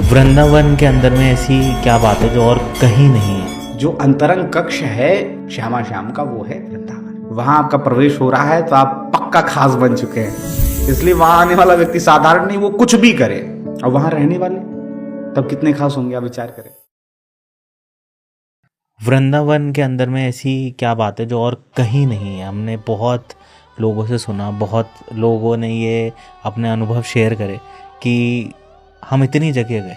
वृंदावन के अंदर में ऐसी क्या बात है जो और कहीं नहीं है। जो अंतरंग कक्ष है श्यामा श्याम का, वो है वृंदावन। वहां आपका प्रवेश हो रहा है तो आप पक्का खास बन चुके हैं। इसलिए वहां आने वाला व्यक्ति साधारण नहीं, वो कुछ भी करे। और वहां रहने वाले तब कितने खास होंगे, आप विचार करें। वृंदावन के अंदर में ऐसी क्या बात है जो और कहीं नहीं है। हमने बहुत लोगों से सुना, बहुत लोगों ने ये अपने अनुभव शेयर करे कि हम इतनी जगह गए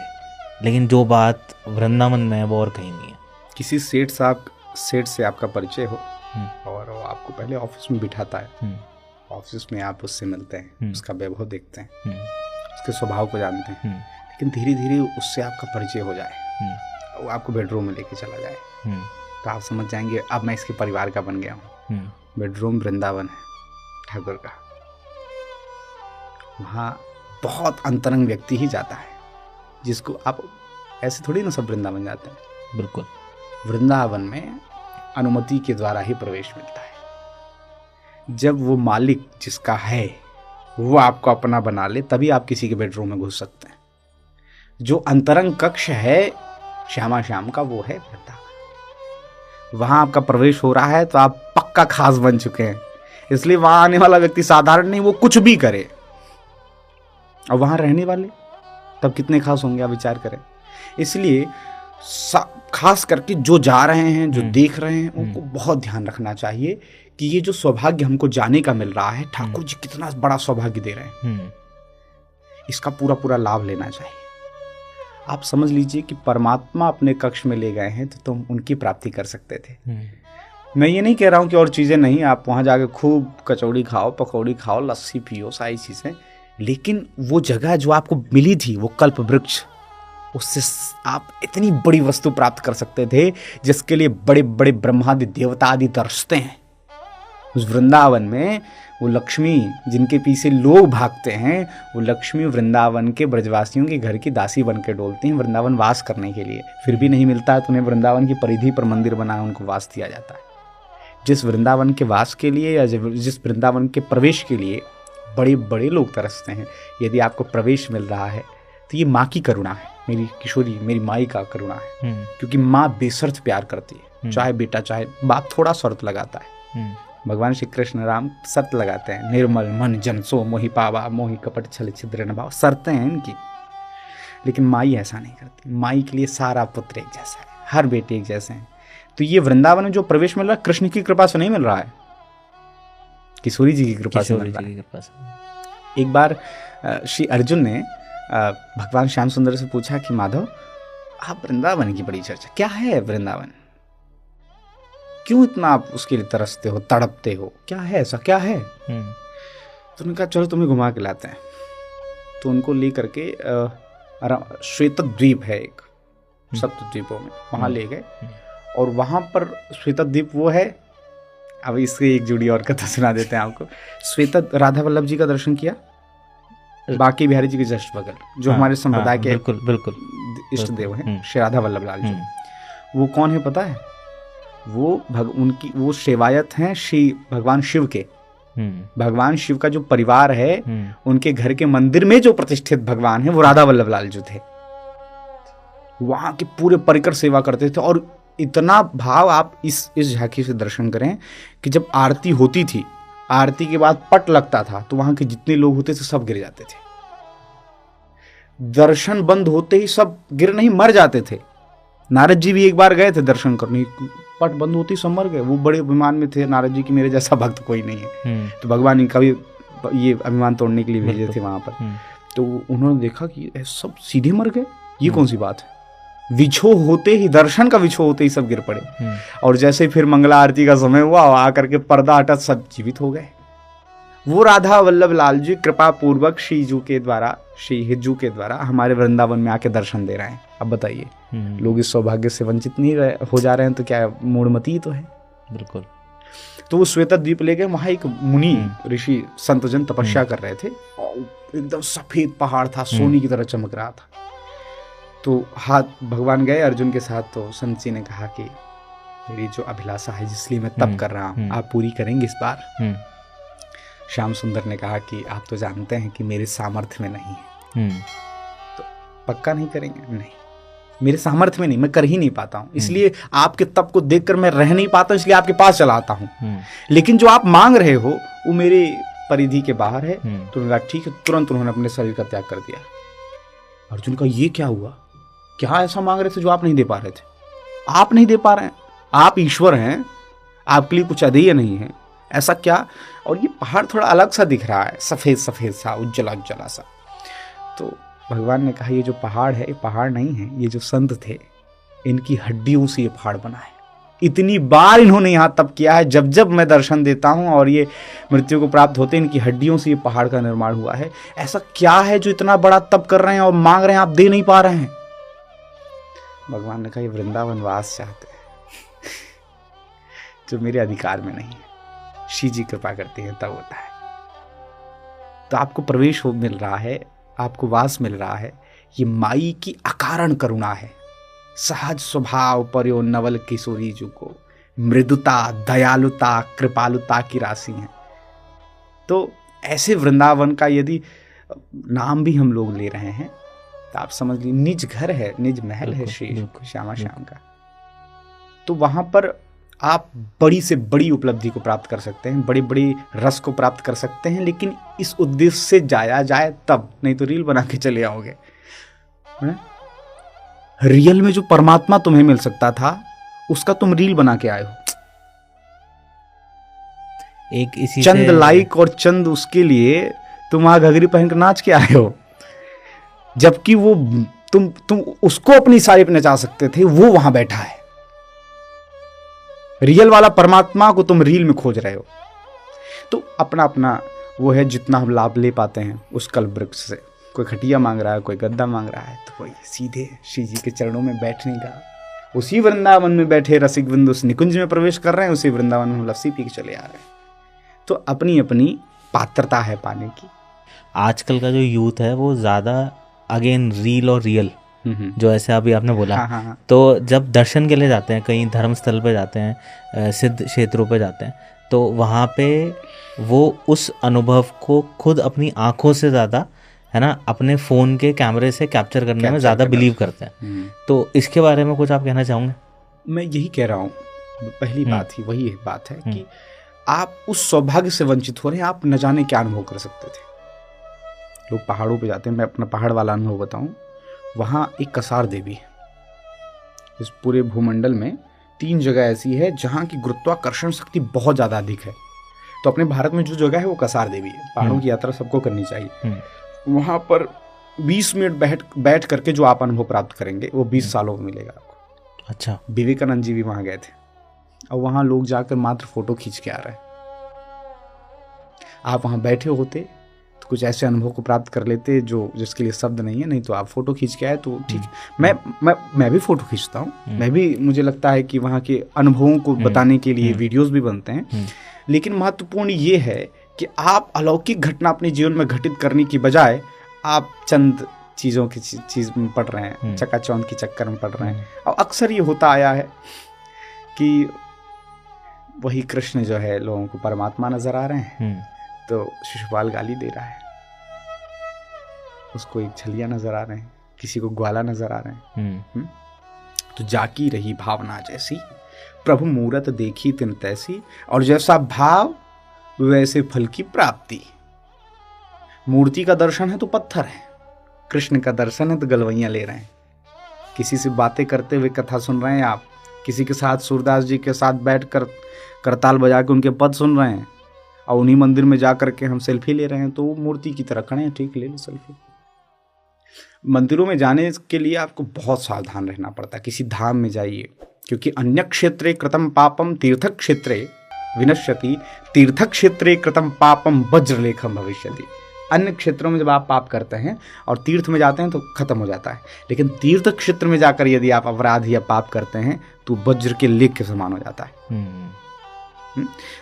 लेकिन जो बात वृंदावन में है वो और कहीं नहीं है। किसी सेठ से आपका परिचय हो और वो आपको पहले ऑफिस में बिठाता है। ऑफिस में आप उससे मिलते हैं, उसका वैभव देखते हैं, उसके स्वभाव को जानते हैं। लेकिन धीरे धीरे उससे आपका परिचय हो जाए, वो आपको बेडरूम में लेके चला जाए, तो आप समझ जाएंगे अब मैं इसके परिवार का बन गया हूँ। बेडरूम वृंदावन है ठाकुर का। वहाँ बहुत अंतरंग व्यक्ति ही जाता है, जिसको आप ऐसे थोड़ी ना सब वृंदावन जाते हैं। बिल्कुल, वृंदावन में अनुमति के द्वारा ही प्रवेश मिलता है। जब वो मालिक जिसका है वो आपको अपना बना ले, तभी आप किसी के बेडरूम में घुस सकते हैं। जो अंतरंग कक्ष है श्यामा श्याम का, वो है वृंदावन। वहां आपका प्रवेश हो रहा है तो आप पक्का खास बन चुके हैं। इसलिए वहां आने वाला व्यक्ति साधारण नहीं, वो कुछ भी करे। और वहां रहने वाले तब कितने खास होंगे, आप विचार करें। इसलिए खास करके जो जा रहे हैं, जो देख रहे हैं, उनको बहुत ध्यान रखना चाहिए कि ये जो सौभाग्य हमको जाने का मिल रहा है, ठाकुर जी कितना बड़ा सौभाग्य दे रहे हैं, इसका पूरा पूरा लाभ लेना चाहिए। आप समझ लीजिए कि परमात्मा अपने कक्ष में ले गए हैं तो तुम उनकी प्राप्ति कर सकते थे। मैं ये नहीं कह रहा हूँ कि और चीज़ें नहीं, आप वहाँ जाके खूब कचौड़ी खाओ, पकौड़ी खाओ, लस्सी पियो, सारी चीज़ें, लेकिन वो जगह जो आपको मिली थी, वो कल्प वृक्ष, उससे आप इतनी बड़ी वस्तु प्राप्त कर सकते थे जिसके लिए बड़े बड़े ब्रह्मादि देवता आदि तरसते हैं। उस वृंदावन में वो लक्ष्मी जिनके पीछे लोग भागते हैं, वो लक्ष्मी वृंदावन के ब्रजवासियों के घर की दासी बन के डोलती हैं वृंदावन वास करने के लिए। फिर भी नहीं मिलता है तो उन्हें वृंदावन की परिधि पर मंदिर बना उनको वास दिया जाता है। जिस वृंदावन के वास के लिए या जिस वृंदावन के प्रवेश के लिए बड़े बड़े लोग तरसते हैं, यदि आपको प्रवेश मिल रहा है तो ये माँ की करुणा है, मेरी किशोरी, मेरी माई का करुणा है। क्योंकि माँ बेशर्त प्यार करती है, चाहे बेटा चाहे बाप थोड़ा शर्त लगाता है। भगवान श्री कृष्ण राम शर्त लगाते हैं, निर्मल मन जन सो मोहि पावा, मोहि कपट छल छिद्र न भाव, शर्तें हैं इनकी। लेकिन माई ऐसा नहीं करती। माई के लिए सारा पुत्र एक जैसा है, हर बेटे एक जैसे हैं। तो ये वृंदावन में जो प्रवेश मिल रहा है, कृष्ण की कृपा से नहीं मिल रहा है, किशोरी जी की कृपा से मिल रहा है। एक बार श्री अर्जुन ने भगवान श्याम सुंदर से पूछा कि माधव, आप वृंदावन की बड़ी चर्चा, क्या है वृंदावन, क्यों इतना आप उसके लिए तरसते हो, तड़पते हो, क्या है ऐसा, क्या है? तो उन्होंने कहा चलो तुम्हें घुमा के लाते हैं। तो उनको ले करके श्वेत द्वीप है एक, सप्त द्वीपों में, वहां ले गए। और वहां पर श्वेत द्वीप वो है, अब इससे एक जुड़ी और कथा सुना देते हैं आपको। श्वेत राधा वल्लभ जी का दर्शन किया, बाकी बिहारी जी के जस्ट बगल, जो हमारे संप्रदाय के बिल्कुल इष्ट देव हैं, श्री राधा वल्लभ लाल जी। वो कौन है पता है? वो उनकी वो सेवायत हैं श्री भगवान शिव के। भगवान शिव का जो परिवार है, उनके घर के मंदिर में जो प्रतिष्ठित भगवान है वो राधा वल्लभ लाल जी थे। वहां के पूरे परिकर सेवा करते थे। और इतना भाव, आप इस झांकी से दर्शन करें कि जब आरती होती थी, आरती के बाद पट लगता था तो वहां के जितने लोग होते थे सब गिर जाते थे। दर्शन बंद होते ही सब गिर नहीं, मर जाते थे। नारद जी भी एक बार गए थे दर्शन करने, पट बंद होती सब मर गए। वो बड़े अभिमान में थे नारद जी की, मेरे जैसा भक्त कोई नहीं है। तो भगवान इनका भी ये अभिमान तोड़ने के लिए भेजे थे वहां पर। तो उन्होंने देखा कि सब सीधे मर गए, ये कौन सी बात है? विछो होते ही, दर्शन का विछो होते ही सब गिर पड़े। और जैसे फिर मंगला आरती का समय हुआ, आकर के पर्दा हटा, सब जीवित हो गए। वो राधा वल्लभ लाल जी कृपा पूर्वक श्री हिज्जू के द्वारा हमारे वृंदावन में आके दर्शन दे रहे हैं। अब बताइए, लोग इस सौभाग्य से वंचित नहीं हो जा रहे हैं तो क्या मूढ़मती तो है। बिल्कुल। तो वो श्वेत द्वीप ले गए, वहां एक मुनि ऋषि संतजन तपस्या कर रहे थे। एकदम सफेद पहाड़ था, सोने की तरह चमक रहा था। तो हाथ भगवान गए अर्जुन के साथ। तो संत जी ने कहा कि मेरी जो अभिलाषा है, जिसलिए मैं तप कर रहा हूँ, आप पूरी करेंगे इस बार? श्याम सुंदर ने कहा कि आप तो जानते हैं कि मेरे सामर्थ्य में नहीं है। तो पक्का नहीं करेंगे? नहीं, मेरे सामर्थ्य में नहीं, मैं कर ही नहीं पाता हूँ, इसलिए आपके तप को देखकर मैं रह नहीं पाता, इसलिए आपके पास चला आता हूँ। लेकिन जो आप मांग रहे हो वो मेरे परिधि के बाहर है। तो उन्होंने कहा ठीक है, तुरंत उन्होंने अपने शरीर का त्याग कर दिया। अर्जुन का ये क्या हुआ, क्या ऐसा मांग रहे थे जो आप नहीं दे पा रहे थे? आप नहीं दे पा रहे हैं, आप ईश्वर हैं, आपके लिए कुछ अधेय नहीं है, ऐसा क्या? और ये पहाड़ थोड़ा अलग सा दिख रहा है, सफेद सफेद सा, उज्जला उज्जला सा। तो भगवान ने कहा ये जो पहाड़ है, ये पहाड़ नहीं है, ये जो संत थे इनकी हड्डियों से ये पहाड़ बना है। इतनी बार इन्होंने यहाँ तप किया है, जब जब मैं दर्शन देता हूँ और ये मृत्यु को प्राप्त होते हैं, इनकी हड्डियों से ये पहाड़ का निर्माण हुआ है। ऐसा क्या है जो इतना बड़ा तप कर रहे हैं और मांग रहे हैं, आप दे नहीं पा रहे हैं? भगवान ने कहा ये वृंदावन वास चाहते हैं जो मेरे अधिकार में नहीं है। श्री जी कृपा करते हैं तब होता है। तो आपको प्रवेश मिल रहा है, आपको वास मिल रहा है, ये माई की अकारण करुणा है। सहज स्वभाव पर्यो नवल किशोरी जी को मृदुता, दयालुता, कृपालुता की राशि है। तो ऐसे वृंदावन का यदि नाम भी हम लोग ले रहे हैं तो आप समझ लीजिए निज घर है, निज महल है श्री श्यामा श्याम का। तो वहां पर आप बड़ी से बड़ी उपलब्धि को प्राप्त कर सकते हैं, बड़ी बड़ी रस को प्राप्त कर सकते हैं, लेकिन इस उद्देश्य से जाया जाए तब, नहीं तो रील बना के चले आओगे। रियल में जो परमात्मा तुम्हें मिल सकता था उसका तुम रील बना के आए हो। एक इसी चंद लाइक और चंद उसके लिए तुम वहां घघरी पहन कर नाच के आए हो, जबकि वो तुम उसको अपनी साड़ी पे नचा सकते थे, वो वहां बैठा है। रियल वाला परमात्मा को तुम रील में खोज रहे हो। तो अपना अपना वो है, जितना हम लाभ ले पाते हैं उस कल्प वृक्ष से। कोई खटिया मांग रहा है, कोई गद्दा मांग रहा है, तो कोई सीधे श्री जी के चरणों में बैठने का। उसी वृंदावन में बैठे रसिक बिंदु उस निकुंज में प्रवेश कर रहे हैं, उसी वृंदावन में लस्सी पी के चले आ रहे हैं। तो अपनी अपनी पात्रता है पाने की। आजकल का जो यूथ है वो ज़्यादा अगेन रील और रियल, जो ऐसे अभी आपने बोला। हाँ। तो जब दर्शन के लिए जाते हैं, कहीं धर्म स्थल पे जाते हैं, सिद्ध क्षेत्रों पे जाते हैं, तो वहाँ पे वो उस अनुभव को खुद अपनी आंखों से ज़्यादा, है ना, अपने फ़ोन के कैमरे से कैप्चर करने में ज़्यादा बिलीव करते हैं। तो इसके बारे में कुछ आप कहना चाहोगे? मैं यही कह रहा हूँ, पहली बात ही वही बात है कि आप उस सौभाग्य से वंचित हो रहे हैं। आप न जाने क्या अनुभव कर सकते थे। लोग पहाड़ों पे जाते हैं, मैं अपना पहाड़ वाला अनुभव बताऊं। वहाँ एक कसार देवी है। इस पूरे भूमंडल में 3 जगह ऐसी है जहाँ की गुरुत्वाकर्षण शक्ति बहुत ज़्यादा अधिक है। तो अपने भारत में जो जगह है वो कसार देवी है। पहाड़ों की यात्रा सबको करनी चाहिए। वहाँ पर 20 मिनट बैठ करके जो आप अनुभव प्राप्त करेंगे वो 20 सालों में मिलेगा आपको। अच्छा। विवेकानंद जी भी वहाँ गए थे और वहाँ लोग जाकर मात्र फोटो खींच के आ रहे हैं। आप वहाँ बैठे होते तो कुछ ऐसे अनुभव को प्राप्त कर लेते जो जिसके लिए शब्द नहीं है। नहीं तो आप फोटो खींच के आए तो ठीक। मैं भी फोटो खींचता हूँ, मैं भी, मुझे लगता है कि वहाँ के अनुभवों को बताने के लिए वीडियोस भी बनते हैं। लेकिन महत्वपूर्ण ये है कि आप अलौकिक घटना अपने जीवन में घटित करने की बजाय आप चंद चीज़ों की चीज़ में पढ़ रहे हैं, चकाचौंध के चक्कर में पढ़ रहे हैं। और अक्सर ये होता आया है कि वही कृष्ण जो है लोगों को परमात्मा नजर आ रहे हैं, तो शिशुपाल गाली दे रहा है, उसको एक छलिया नजर आ रहे हैं, किसी को ग्वाला नजर आ रहे हैं। तो जाकी रही भावना जैसी, प्रभु मूरत देखी तिन तैसी, और जैसा भाव वैसे फल की प्राप्ति। मूर्ति का दर्शन है तो पत्थर है, कृष्ण का दर्शन है तो गलवैयां ले रहे हैं। किसी से बातें करते हुए कथा सुन रहे हैं आप, किसी के साथ सूरदास जी के साथ बैठकर करताल बजा के उनके पद सुन रहे हैं, और उन्हीं मंदिर में जा करके हम सेल्फी ले रहे हैं, तो वो मूर्ति की तरह खड़े हैं। ठीक, ले लो सेल्फी। मंदिरों में जाने के लिए आपको बहुत सावधान रहना पड़ता है। किसी धाम में जाइए, क्योंकि अन्य क्षेत्रे कृतम पापम तीर्थ क्षेत्रे विनश्यति, तीर्थ क्षेत्रे कृतम पापम वज्रलेखम भविष्यति। अन्य क्षेत्रों में जब आप पाप करते हैं और तीर्थ में जाते हैं तो खत्म हो जाता है, लेकिन तीर्थ क्षेत्र में जाकर यदि आप अपराध या पाप करते हैं तो वज्र के लेख के समान हो जाता है।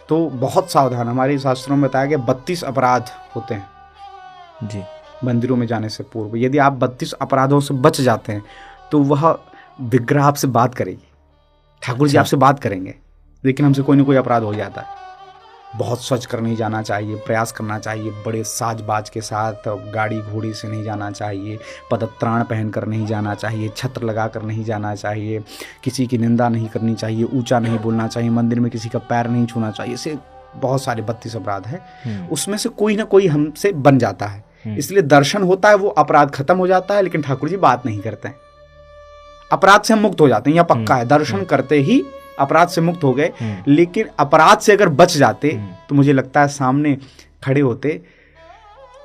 तो बहुत सावधान। हमारे शास्त्रों में बताया गया 32 अपराध होते हैं जी मंदिरों में जाने से पूर्व। यदि आप 32 अपराधों से बच जाते हैं तो वह विग्रह आपसे बात करेगी, ठाकुर जी आपसे बात करेंगे, लेकिन हमसे कोई ना कोई अपराध हो जाता है। बहुत सोच कर नहीं जाना चाहिए, प्रयास करना चाहिए, बड़े साज बाज के साथ गाड़ी घोड़ी से नहीं जाना चाहिए, पदत्राण पहन कर नहीं जाना चाहिए, छत्र लगा कर नहीं जाना चाहिए, किसी की निंदा नहीं करनी चाहिए, ऊंचा नहीं बोलना चाहिए, मंदिर में किसी का पैर नहीं छूना चाहिए। ऐसे बहुत सारे 32 अपराध हैं, उसमें से कोई ना कोई हमसे बन जाता है। इसलिए दर्शन होता है, वो अपराध खत्म हो जाता है, लेकिन ठाकुर जी बात नहीं करते हैं। अपराध से हम मुक्त हो जाते हैं, यह पक्का है, दर्शन करते ही अपराध से मुक्त हो गए। लेकिन अपराध से अगर बच जाते तो मुझे लगता है सामने खड़े होते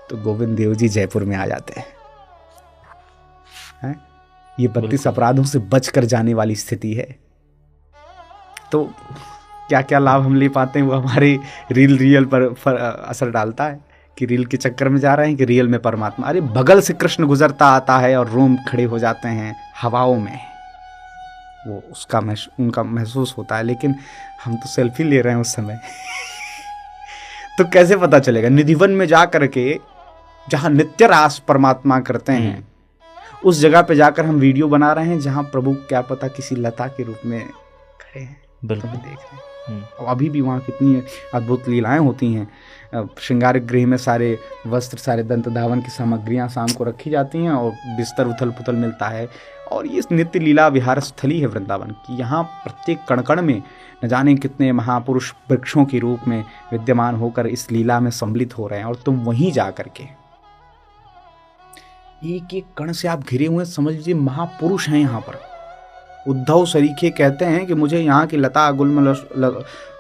तो गोविंद देव जी जयपुर में आ जाते हैं। ये 32 अपराधों से बचकर जाने वाली स्थिति है। तो क्या क्या लाभ हम ले पाते हैं वो हमारे रियल पर असर डालता है कि रील के चक्कर में जा रहे हैं कि रियल में परमात्मा। अरे बगल से कृष्ण गुजरता आता है और रोम खड़े हो जाते हैं हवाओं में, वो उसका उनका महसूस होता है। लेकिन हम तो सेल्फी ले रहे हैं उस समय तो कैसे पता चलेगा? निधिवन में जा करके जहां नित्य रास परमात्मा करते हैं उस जगह पे जाकर हम वीडियो बना रहे हैं जहां प्रभु क्या पता किसी लता के रूप में खड़े हैं, बिल्कुल देख रहे हैं। और अभी भी वहाँ कितनी अद्भुत लीलाएं होती हैं। श्रृंगार गृह में सारे वस्त्र, सारे दंत धावन की सामग्रियां शाम को रखी जाती हैं और बिस्तर उथल पुथल मिलता है। और ये नित्य लीला विहार स्थली है वृंदावन की। यहाँ प्रत्येक कण कण में न जाने कितने महापुरुष वृक्षों के रूप में विद्यमान होकर इस लीला में सम्मिलित हो रहे हैं। और तुम वहीं जा करके एक एक कण से आप घिरे हुए, समझ लीजिए महापुरुष हैं यहाँ पर। उद्धव सरीखे कहते हैं कि मुझे यहाँ की लता गुल्म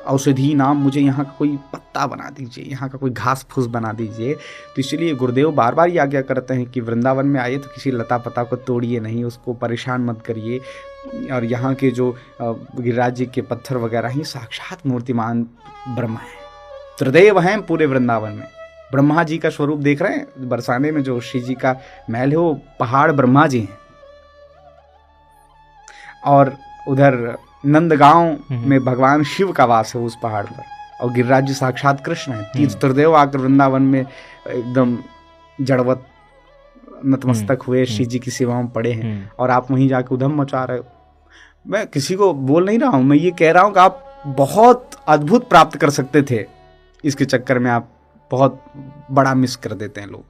औषधि नाम, मुझे यहाँ का कोई पत्ता बना दीजिए, यहाँ का कोई घास फूस बना दीजिए। तो इसलिए गुरुदेव बार बार ये आज्ञा करते हैं कि वृंदावन में आइए तो किसी लता पत्ता को तोड़िए नहीं, उसको परेशान मत करिए। और यहाँ के जो गिरिराज जी के पत्थर वगैरह ही साक्षात मूर्तिमान ब्रह्मा हैं, त्रिदेव हैं पूरे वृंदावन में। ब्रह्मा जी का स्वरूप देख रहे हैं, बरसाने में जो शिव जी का महल है वो पहाड़ ब्रह्मा जी हैं। और उधर नंदगांव में भगवान शिव का वास है उस पहाड़ पर, और गिरिराज जी साक्षात कृष्ण है। तीर्थ त्रिदेव आकर वृंदावन में एकदम जड़वत नतमस्तक हुए शिव जी की सेवा में पड़े हैं, और आप वहीं जाकर उधम मचा रहे हो। मैं किसी को बोल नहीं रहा हूं, मैं ये कह रहा हूं कि आप बहुत अद्भुत प्राप्त कर सकते थे, इसके चक्कर में आप बहुत बड़ा मिस कर देते हैं लोग।